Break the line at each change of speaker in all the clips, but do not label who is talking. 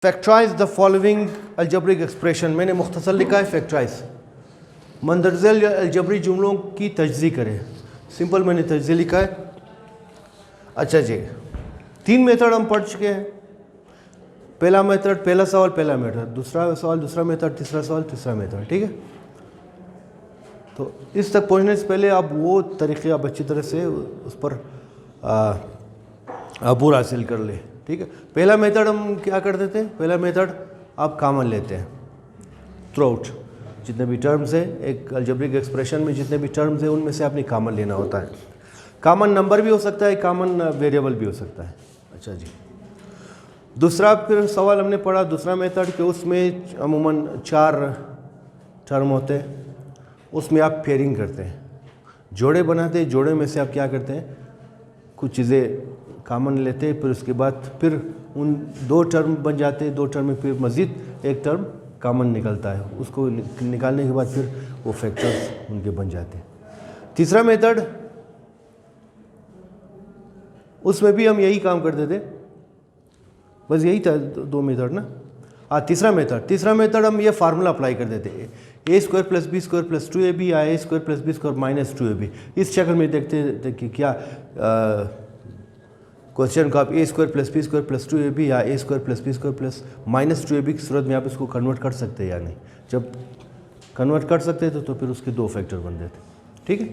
Factorise the following algebraic expression, मैंने मुख्तसर लिखा है फैक्टराइज। मंदरज़ेल अलजबरी जुमलों की तजज़ी करें, सिंपल मैंने तजज़ी लिखा है। अच्छा जी, 3 मेथड हम पढ़ चुके हैं। पहला मेथड, पहला सवाल पहला मेथड, दूसरा सवाल दूसरा मेथड, तीसरा सवाल तीसरा मेथड, ठीक है। तो इस तक पहुंचने से पहले आप वो तरीक़े आप अच्छी तरह से उस पर अबूर हासिल कर ले, ठीक है। पहला मेथड हम क्या करते थे, पहला मेथड आप कॉमन लेते हैं थ्रू आउट, जितने भी टर्म्स हैं एक अलजेब्रिक एक्सप्रेशन में, जितने भी टर्म्स हैं उनमें से आपने कॉमन लेना होता है। कॉमन नंबर भी हो सकता है, कॉमन वेरिएबल भी हो सकता है। अच्छा जी, दूसरा फिर सवाल हमने पढ़ा, दूसरा मेथड कि उसमें अमूमन 4 टर्म होते हैं, उसमें आप पेयरिंग करते हैं, जोड़े बनाते हैं। जोड़े में से आप क्या करते हैं, कुछ चीज़ें कॉमन लेते हैं, फिर उसके बाद फिर उन 2 टर्म बन जाते हैं, 2 टर्म में फिर मज़ीद एक टर्म कॉमन निकलता है, उसको निकालने के बाद फिर वो फैक्टर्स उनके बन जाते हैं। तीसरा मेथड, उसमें भी हम यही काम करते थे, बस यही था 2 मेथड ना। तीसरा मेथड हम ये फार्मूला अप्लाई कर देते हैं, a² + b² + 2ab या a² + b² - 2ab। इस शक्ल में देखते थे कि क्या क्वेश्चन को आप a² + b² + 2ab या a² + b² + -2ab की सूरत में आप इसको कन्वर्ट कर सकते हैं या नहीं। जब कन्वर्ट कर सकते थे तो फिर उसके 2 फैक्टर बनते थे, ठीक है।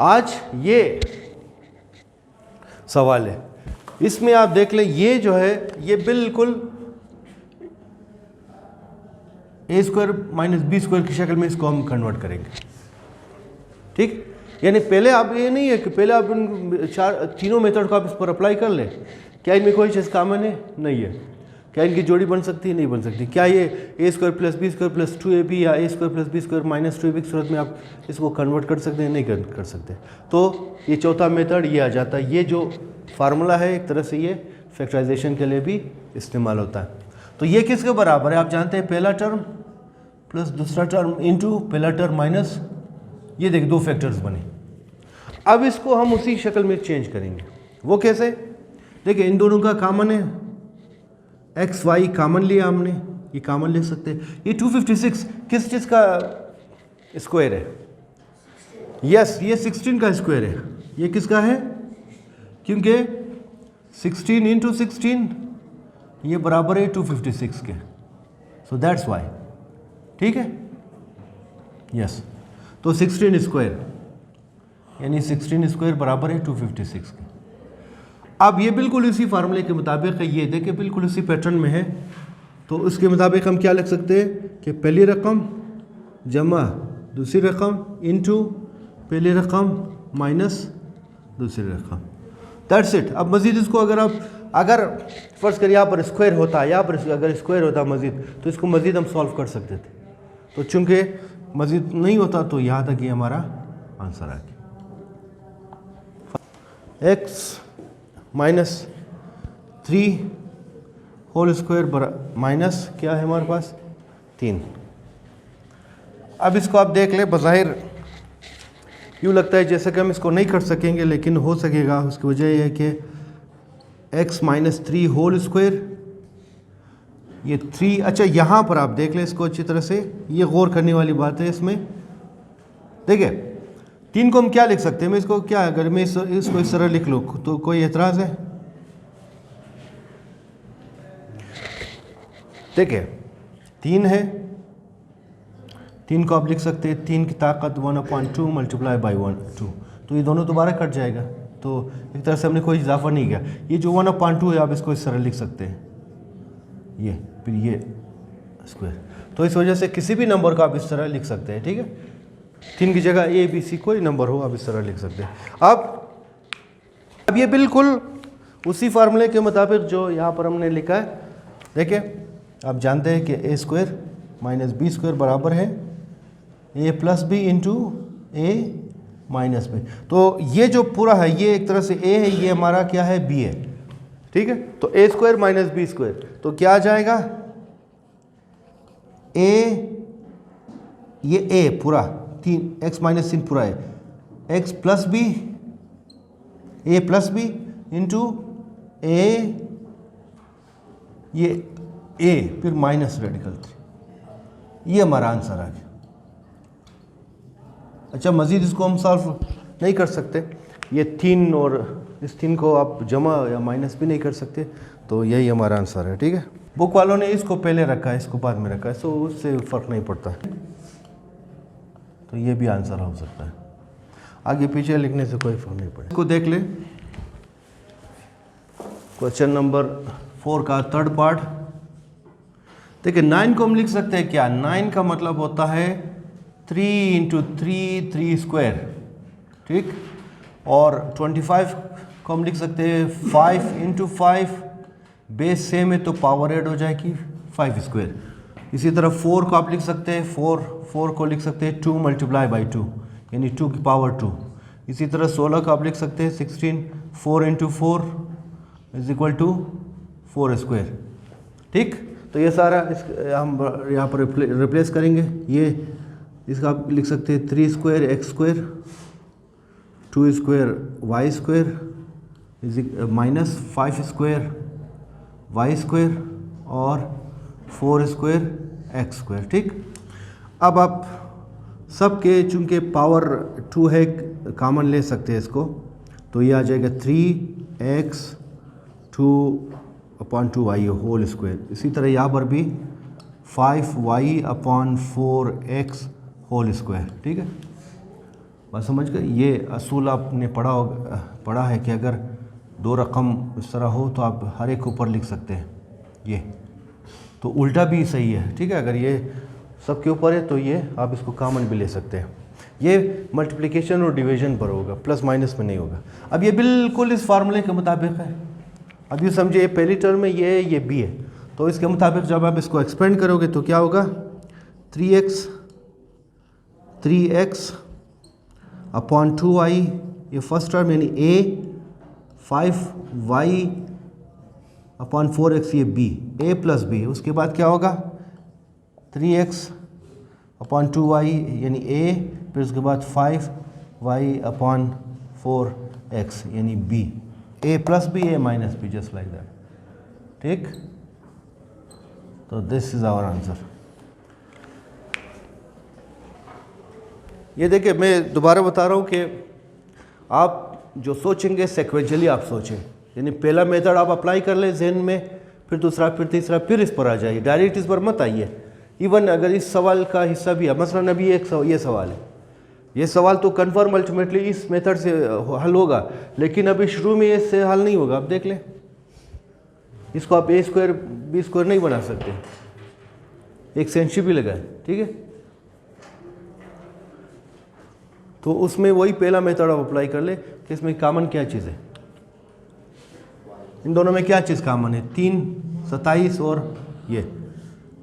आज ये सवाल है, इसमें आप देख लें, ये जो है ये बिल्कुल a² - b² की शक्ल में इसको हम कन्वर्ट करेंगे, ठीक। यानी पहले आप, ये नहीं है कि पहले आप इन तीनों मेथड को आप इस पर अप्लाई कर लें। क्या इनमें कोई चीज़ कॉमन है? नहीं है। क्या इनकी जोड़ी बन सकती है? नहीं बन सकती। क्या ये a² + b² + 2ab या a² + b² - 2ab की सूरत में आप इसको कन्वर्ट कर सकते हैं? नहीं कर सकते। तो ये चौथा मेथड ये आ जाता है। ये जो फार्मूला है एक तरह से ये फैक्टराइजेशन के लिए भी इस्तेमाल होता है। तो ये किसके बराबर है? आप जानते हैं पहला टर्म प्लस दूसरा टर्म इंटू पहला टर्म माइनस, ये देखिए 2 फैक्टर्स बने। अब इसको हम उसी शक्ल में चेंज करेंगे। वो कैसे? देखिए इन दोनों का कॉमन है, एक्स वाई कॉमन लिया हमने, ये कॉमन ले सकते हैं। ये 256 किस चीज़ का स्क्वायर है? यस, ये 16 का स्क्वायर है। ये किसका है? क्योंकि 16 × 16 ये बराबर है 256 के, सो दैट्स वाई, ठीक है। यस, तो 16 स्क्वायर यानी 16 स्क्वायर बराबर है 256 के। अब ये बिल्कुल इसी फार्मूले के मुताबिक है, ये देखिए बिल्कुल इसी पैटर्न में है। तो उसके मुताबिक हम क्या लिख सकते हैं कि पहली रकम जमा दूसरी रकम इंटू पहली रकम माइनस दूसरी रकम, दैट्स इट। अब मज़ीद इसको अगर फ़र्ज़ करिए यहाँ पर स्क्वायर होता, यहाँ पर अगर स्क्वायर होता मज़ीद, तो इसको मज़ीद हम सॉल्व कर सकते थे। तो चूँकि मज़ीद नहीं होता तो यहाँ तक ये हमारा आंसर आ गया। x - 3 होल स्क्वायर माइनस क्या है हमारे पास 3। अब इसको आप देख लें, बज़ाहिर यूँ लगता है जैसे कि हम इसको नहीं कर सकेंगे, लेकिन हो सकेगा। उसकी वजह यह है कि x - 3 होल स्क्वायर, ये 3, अच्छा यहाँ पर आप देख लें इसको अच्छी तरह से, ये गौर करने वाली बात है इसमें। देखिए 3 को हम क्या लिख सकते हैं? मैं इसको क्या, अगर मैं इसको इस तरह लिख लूँ तो कोई एतराज़ है? देखिए 3 है, 3 को आप लिख सकते हैं 3 की ताकत 1/2 × 1/2, तो ये दोनों दोबारा कट जाएगा। तो एक तरह से हमने कोई इजाफा नहीं किया। ये जो 1/2 है आप इसको इस तरह लिख सकते हैं, ये फिर ये स्क्वायर। तो इस वजह से किसी भी नंबर को आप इस तरह लिख सकते हैं, ठीक है। 3 की जगह A B C कोई नंबर हो आप इस तरह लिख सकते हैं। अब ये बिल्कुल उसी फार्मूले के मुताबिक जो यहाँ पर हमने लिखा है। देखिए आप जानते हैं कि a² - b² बराबर है a + b × a - b। तो ये जो पूरा है ये एक तरह से a है, ये हमारा क्या है b है, ठीक है। तो a² - b², तो क्या आ जाएगा? a, ये a पूरा 3, x - 3 पूरा है, x + b, a + b × a, ये ए फिर माइनस रेडिकल 3, ये हमारा आंसर आ गया। अच्छा, मज़ीद इसको हम सॉल्व नहीं कर सकते, ये 3 और इस 3 को आप जमा या माइनस भी नहीं कर सकते, तो यही हमारा आंसर है। ठीक है, बुक वालों ने इसको पहले रखा है, इसको बाद में रखा है, सो उससे फ़र्क नहीं पड़ता, तो ये भी आंसर हो सकता है, आगे पीछे लिखने से कोई फ़र्क नहीं पड़ेगा। इसको देख ले, क्वेश्चन नंबर 4 का थर्ड पार्ट। देखिए 9 को हम लिख सकते हैं क्या, 9 का मतलब होता है 3 × 3 3 स्क्वायर, ठीक, और 25 को हम लिख सकते हैं 5 × 5, बेस सेम है तो पावर ऐड हो जाएगी 5 स्क्वायर। इसी तरह 4 को आप लिख सकते हैं, 4 को लिख सकते हैं 2 × 2 यानी 2 की पावर 2। इसी तरह 16 को आप लिख सकते हैं 16, 4 × 4 = 4 स्क्वायर। ठीक, तो ये सारा हम यहाँ पर रिप्लेस करेंगे। ये इसका आप लिख सकते हैं 3 square x square, 2 square y square minus 5 square y square और 4 स्क्वायर x स्क्वायर। ठीक, अब आप सब के चूँकि पावर 2 है कॉमन ले सकते हैं इसको, तो ये आ जाएगा 3x 2/2y होल स्क्वायर। इसी तरह यहाँ पर भी 5y/4x होल स्क्वायर। ठीक है, बस समझ गए। ये असूल आपने पढ़ा है कि अगर 2 रकम इस तरह हो तो आप हर एक ऊपर लिख सकते हैं, ये तो उल्टा भी सही है। ठीक है, अगर ये सब के ऊपर है तो ये आप इसको कॉमन भी ले सकते हैं। ये मल्टीप्लिकेशन और डिवीजन पर होगा, प्लस माइनस में नहीं होगा। अब ये बिल्कुल इस फार्मूले के मुताबिक है। अब ये समझिए, ये पहली टर्म में ये b है, तो इसके मुताबिक जब आप इसको एक्सपेंड करोगे तो क्या होगा, 3x/2y ये फर्स्ट टर्म यानी a, 5y/4x ये b, a + b। उसके बाद क्या होगा 3x/2y यानी a, फिर उसके बाद 5y/4x यानी b, a + b a - b, just like that. ठीक, तो दिस इज आवर आंसर। ये देखिए, मैं दोबारा बता रहा हूँ कि आप जो सोचेंगे सेक्वेंशियली आप सोचें, यानी पहला मेथड आप अप्लाई कर ले जहन में, फिर दूसरा, फिर तीसरा, फिर इस पर आ जाइए, डायरेक्ट इस पर मत आइए। इवन अगर इस सवाल का हिस्सा भी है, मसलन अभी ये सवाल है, ये सवाल तो कन्फर्म अल्टीमेटली इस मेथड से हल होगा, लेकिन अभी शुरू में इससे हल नहीं होगा। आप देख लें, इसको आप a² b² नहीं बना सकते, एक सेंशी भी लगा है। ठीक है, तो उसमें वही पहला मेथड आप अप्लाई कर ले कि इसमें कॉमन क्या चीज़ है, इन दोनों में क्या चीज़ कॉमन है, 3, 27 और ये,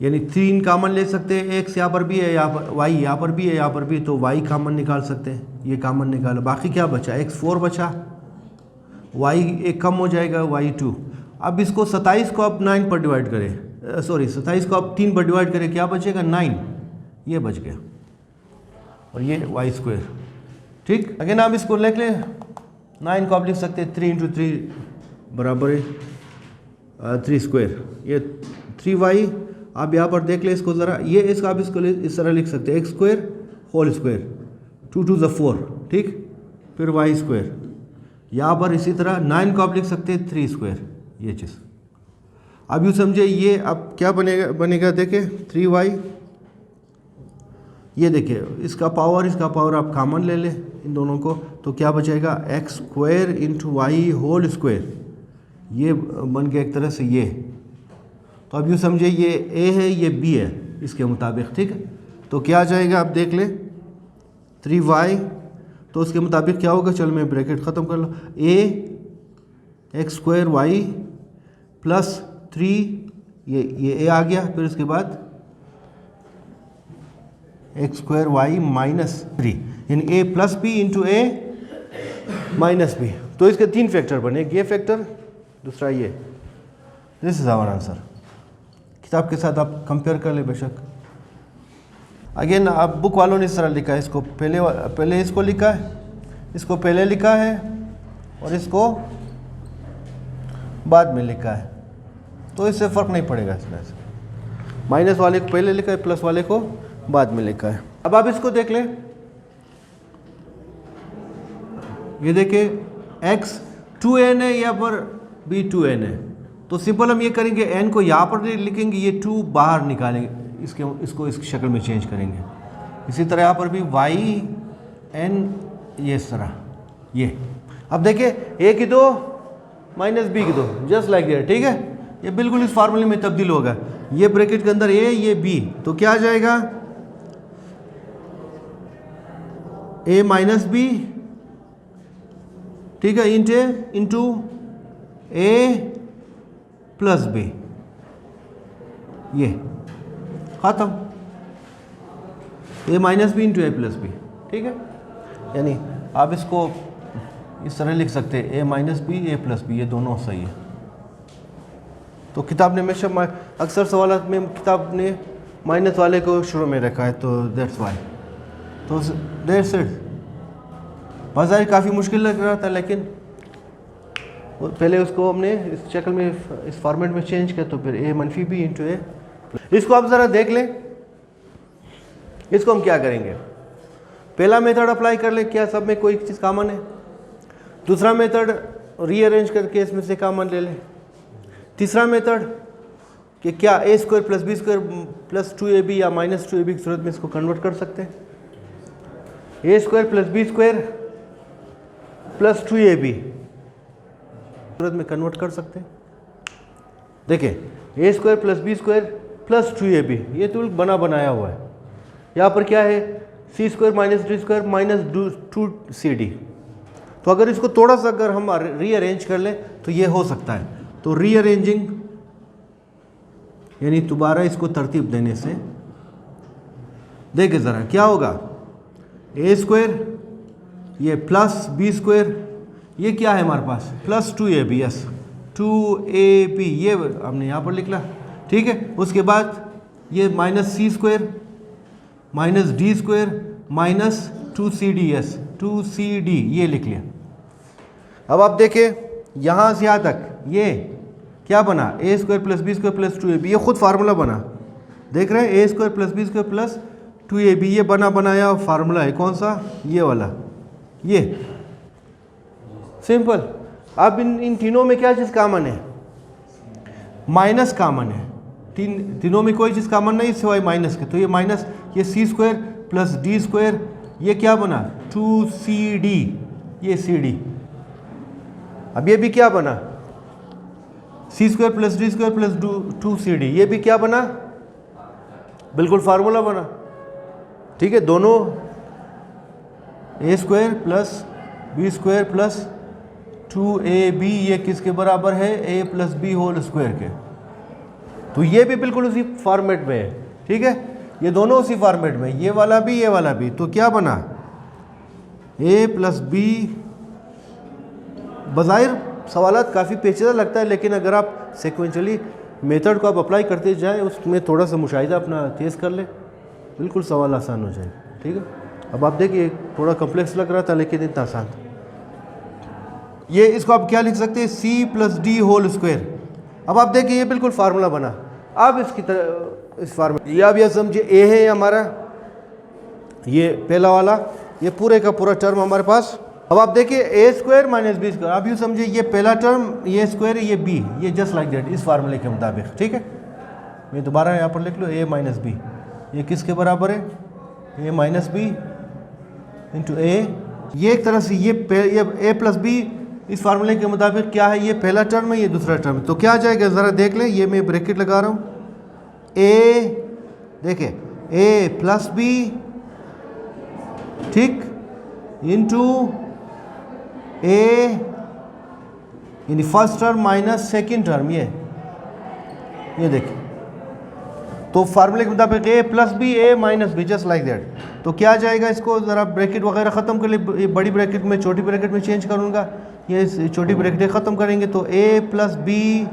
यानी 3 कॉमन ले सकते हैं। x यहाँ पर भी है, यहाँ पर y यहाँ पर भी है, यहाँ पर भी, तो y कॉमन निकाल सकते हैं, ये कॉमन निकालो। बाकी क्या बचा, x4 बचा, y एक कम हो जाएगा, y2। अब इसको 27 को आप 9 पर डिवाइड करें, सॉरी 27 को आप 3 पर डिवाइड करें, क्या बचेगा 9, ये बच गया, और ये y²। ठीक, अगेन आप इसको लिख लें, 9 को आप लिख सकते हैं 3 × 3 बराबर है 3 स्क्वायर, ये 3y। आप यहाँ पर देख ले इसको ज़रा, ये इसका आप इसको इस तरह लिख सकते हैं, x² होल स्क्वायर, 2 × 4, ठीक, फिर y²। यहाँ पर इसी तरह 9 को आप लिख सकते हैं 3 स्क्वायर, ये चीज़। अब यूँ समझे, ये अब क्या बनेगा देखें, 3y, ये देखिए इसका पावर आप कॉमन ले लें इन दोनों को, तो क्या बचेगा, x² × y होल स्क्वायर, ये बन गया एक तरह से ये। तो अब यूँ समझे, ये a है, ये b है इसके मुताबिक। ठीक है, तो क्या आ जाएगा, आप देख लें 3y, तो उसके मुताबिक क्या होगा, चलो मैं ब्रैकेट ख़त्म कर लो, a x² y + 3, ये a आ गया, फिर उसके बाद x² y - 3 यानी a + b × a - b। तो इसके 3 फैक्टर बने, ये फैक्टर, दूसरा ये। This is our answer. किताब के साथ आप कंपेयर कर ले बेशक। अगेन अब बुक वालों ने इस तरह लिखा है, इसको पहले इसको लिखा है, इसको पहले लिखा है और इसको बाद में लिखा है, तो इससे फ़र्क नहीं पड़ेगा इसमें से। माइनस वाले को पहले लिखा है, प्लस वाले को बाद में लिखा है। अब आप इसको देख लें, ये देखिए x 2n है, यहाँ पर b 2n है, तो सिंपल हम ये करेंगे n को यहाँ पर लिखेंगे, ये 2 बाहर निकालेंगे, इसको इस शक्ल में चेंज करेंगे। इसी तरह यहाँ पर भी y n, ये इस तरह ये। अब देखिए a की 2 माइनस b की 2, जस्ट लाइक दैट, ठीक है। ये बिल्कुल इस फार्मूले में तब्दील होगा, ये ब्रैकेट के अंदर a, ये b, तो क्या आ जाएगा a माइनस b, ठीक है, इंटू a प्लस b, ये खत्म, a minus B into A plus B, ठीक है। यानी आप इसको इस तरह लिख सकते हैं a minus B A plus B, ये दोनों सही है। तो किताब ने हमेशा अक्सर सवाल में किताब ने माइनस वाले को शुरू में रखा है, तो दैट्स वाई, तो दैट्स इट। बाज़ार काफ़ी मुश्किल लग रहा था, लेकिन पहले उसको हमने इस शक्ल में, इस फॉर्मेट में चेंज किया, तो फिर a मनफी बी इंटू ए। इसको आप ज़रा देख लें, इसको हम क्या करेंगे, पहला मेथड अप्लाई कर ले, क्या सब में कोई चीज़ कॉमन है। दूसरा मेथड रीअरेंज करके इसमें से कॉमन ले लें। तीसरा मेथड कि क्या a square plus B square plus 2ab या माइनस 2ab की सूरत में इसको कन्वर्ट कर सकते हैं। a square plus B square plus 2ab सूरत में कन्वर्ट कर सकते हैं। देखिए a square plus B square plus 2ab, ये तो बना बनाया हुआ है। यहाँ पर क्या है, C square minus D square minus 2cd। तो अगर इसको थोड़ा सा अगर हम रीअरेंज कर लें तो ये हो सकता है। तो रीअरेंजिंग यानी दोबारा इसको तरतीब देने से, देखिए ज़रा क्या होगा, a स्क्वायर ये प्लस बी स्क्वायर, ये क्या है हमारे पास प्लस 2ab, यस 2ab, ये हमने यहाँ पर लिख ला, ठीक है। उसके बाद ये minus C square minus D square minus 2cd, yes 2cd, ये लिख लिया। अब आप देखें यहाँ से यहाँ तक ये क्या बना, a square plus B square plus 2ab, ये खुद फार्मूला बना, देख रहे हैं, a square plus B square plus 2ab, ये बना बनाया फार्मूला है, कौन सा, ये वाला, ये सिंपल। अब इन तीनों में क्या चीज़ कॉमन है, माइनस कॉमन है, तीनों में कोई चीज़ कॉमन नहीं सिवाय माइनस के, तो ये माइनस, ये सी स्क्वायर प्लस डी स्क्वायर, ये क्या बना 2cd, ये cd। अब ये भी क्या बना, C square plus D square plus 2cd, ये भी क्या बना, बिल्कुल फार्मूला बना, ठीक है। दोनों a square plus B square plus 2ab, ये किसके बराबर है, a plus b whole square के। तो ये भी बिल्कुल उसी फॉर्मेट में है, ठीक है, ये दोनों उसी फॉर्मेट में, ये वाला भी ये वाला भी। तो क्या बना, a प्लस बी। बज़ाहिर सवालात काफ़ी पेचीदा लगता है, लेकिन अगर आप सिक्वेंशली मेथड को आप अप्लाई करते जाएं, उसमें थोड़ा सा मुशाहिदा अपना तेज़ कर ले, बिल्कुल सवाल आसान हो जाए, ठीक है। अब आप देखिए थोड़ा कॉम्प्लेक्स लग रहा था, लेकिन इतना आसान था। ये इसको आप क्या लिख सकते हैं, c plus d whole square. अब आप देखिए ये बिल्कुल फार्मूला बना। अब इसकी तरह इस फार्मूला, ये आप यह समझिए a है हमारा, ये पहला वाला, ये पूरे का पूरा टर्म हमारे पास। अब आप देखिए a square minus b square, आप यूँ समझिए ये पहला टर्म, ये स्क्वायर, ये b, ये जस्ट लाइक दैट, इस फार्मूले के मुताबिक, ठीक है। मैं दोबारा यहाँ पर लिख लो a माइनस बी, ये किसके बराबर है, a minus B into a। ये एक तरह से ये a प्लस बी इस फार्मूले के मुताबिक क्या है, ये पहला टर्म है, ये दूसरा टर्म है। तो क्या आ जाएगा, ज़रा देख लें, ये मैं ब्रैकेट लगा रहा हूँ, a, देखिए a प्लस बी, ठीक, इंटू a यानी first term minus second term, ये देखिए। तो फार्मूले के मुताबिक a plus b, a minus b, just like that. तो क्या आ जाएगा, इसको ज़रा ब्रैकेट वगैरह ख़त्म कर ले, ये बड़ी ब्रैकेट में छोटी ब्रैकेट में चेंज करूँगा, ये छोटी ब्रैकेट ख़त्म करेंगे, तो a plus b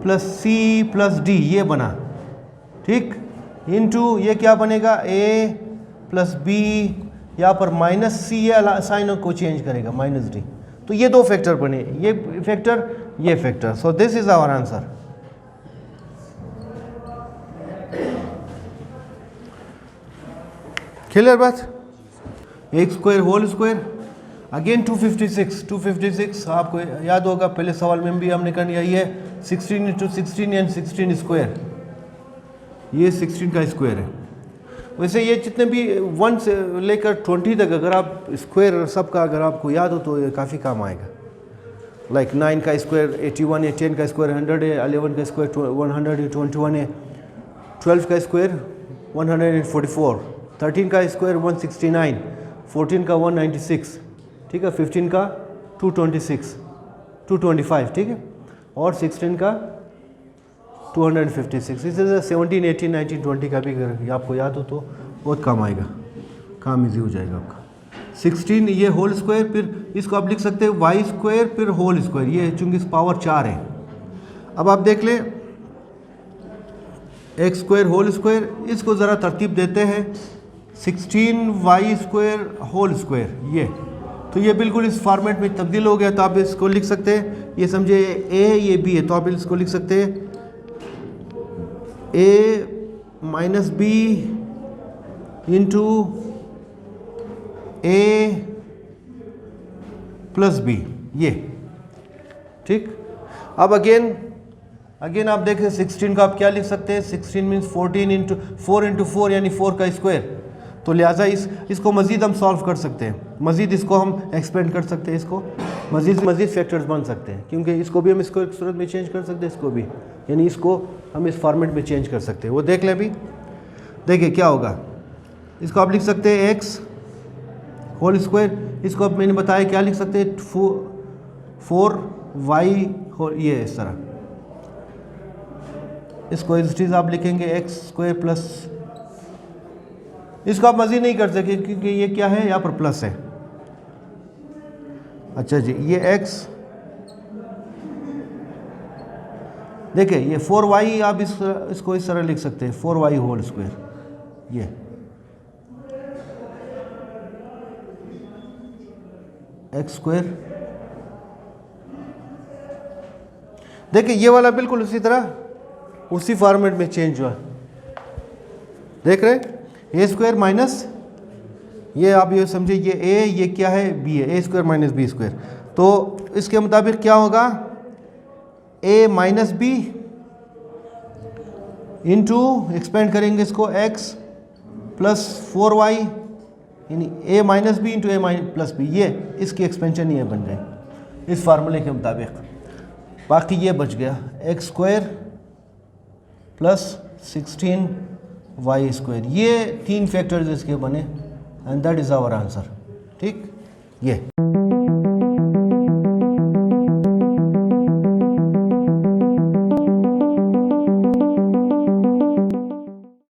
plus c plus d, ये बना, ठीक, इंटू ये क्या बनेगा, a प्लस बी, यहाँ पर माइनस सी, ये साइन को चेंज करेगा, माइनस डी। तो ये दो फैक्टर बने, ये फैक्टर, ये factor. So this is our answer. Clear बात? X square whole square again 256 आपको याद होगा पहले सवाल में भी हमने कर लिया, ये 16 × 16 यानी 16 स्क्वायर, ये 16 का स्क्वायर है। वैसे ये जितने भी 1 से लेकर 20 तक अगर आप स्क्वायर सबका अगर आपको याद हो तो ये काफ़ी काम आएगा। लाइक 9 का स्क्वायर 81 है, 10 का स्क्वायर 100 है, 11 का स्क्वायर 100 है, 21 है, 12 का स्क्वायर 144, 13 का स्क्वायर 169, 14 का 196, ठीक है, 15 का 225, ठीक है, और 16 का 256। इसी तरह 17, 18, 19, 20 का भी अगर आपको याद हो तो बहुत काम आएगा, काम इजी हो जाएगा आपका। 16 ये होल स्क्वायर, फिर इसको आप लिख सकते हैं वाई स्क्वायर फिर होल स्क्वायर, ये चूँकि पावर 4 है। अब आप देख लें एक्स स्क्वायर होल स्क्वायर, इसको ज़रा तरतीब देते हैं 16 वाई स्क्वायर होल स्क्वायर, ये तो ये बिल्कुल इस फॉर्मेट में तब्दील हो गया। तो आप इसको लिख सकते हैं, ये समझे ए ये बी है, तो आप इसको लिख सकते हैं ए minus B into A plus B, ये ठीक। अब अगेन आप देखें 16 का आप क्या लिख सकते हैं, 16 मीन्स 14 इंटू 4 यानी 4 का स्क्वायर। तो लिहाजा इसको मज़ीद हम सॉल्व कर सकते हैं, मज़ीद इसको हम एक्सपेंड कर सकते हैं, इसको मज़ीद फैक्टर्स बन सकते हैं, क्योंकि इसको भी हम इसको एक सूरत में चेंज कर सकते हैं, इसको भी, यानी इसको हम इस फॉर्मेट में चेंज कर सकते हैं। वो देख लें अभी, देखिए क्या होगा। इसको आप लिख सकते हैं एक्स होल स्क्वायर, इसको अब मैंने बताया क्या लिख सकते हैं 4 वाई होल, ये इस तरह, इसको इस चीज़ आप लिखेंगे एक्स स्क्वायर प्लस, इसको आप मज़ीद नहीं कर सके क्योंकि ये क्या है, यहाँ पर प्लस है। अच्छा जी, ये x, देखिए ये 4y, आप इसको इस तरह लिख सकते हैं 4y होल स्क्वायर, ये एक्स स्क्वायर। देखिए ये वाला बिल्कुल उसी तरह उसी फॉर्मेट में चेंज हुआ, देख रहे हैं, ए स्क्वायर माइनस, ये आप ये समझिए ये ए, ये क्या है बी है, ए स्क्वायर माइनस बी स्क्वायर। तो इसके मुताबिक क्या होगा, ए माइनस बी इंटू एक्सपेंड करेंगे इसको एक्स प्लस 4y, यानी ए minus B into A plus B, ये इसकी एक्सपेंशन ये बन गई इस फार्मूले के मुताबिक। बाकी ये बच गया x square plus 16 y square, ये 3 फैक्टर्स इसके बने, and that is our answer, ठीक ये।